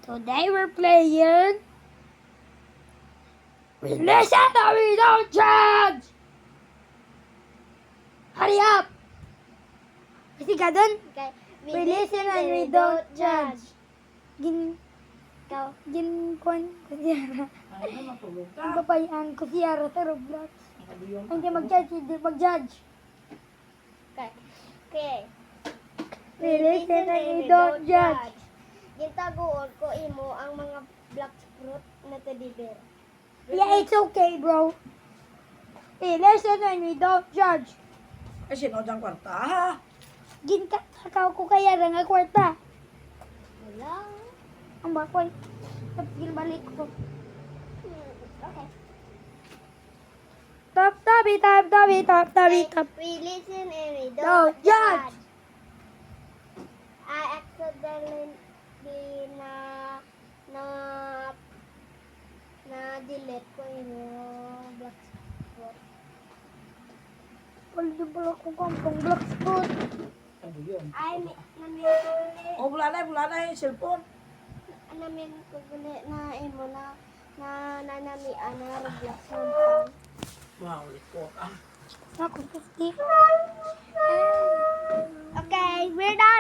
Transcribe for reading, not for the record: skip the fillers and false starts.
Today we're playing. We listen or we don't judge. Hurry up. Kasi ka dun? Okay. We listen and we don't judge. Ikaw. Kwan ko siyara. Ay, matulog ka. Ang papayaan ko siyara sa Roblox. Nakabiyong Hindi mag-judge, hindi mag-judge. Okay. Okay. We listen and we don't judge. Gintaguon ko imo ang mga black fruit na teddy bear. Yeah, it's okay, bro. We listen and we don't judge. Eh, sino dyan kwarta, ha? Gintatakaw ko kaya nga kwarta. Wala. Ang bakoy. Tapos balik ko. Okay. Top, tabi, top, tabi, top, tabi, top. We listen and we Don't don't judge. judge. I accidentally na delete ko yung black fruit. Wala din pala kung kampong black spot. Ano yun? Ay, namin ko gani. Oh, wala na yung cellphone. Namin ko gani na imo na nanamian na Roblox naman. Wow, liko ka. Ako, 50. Okay, we're done.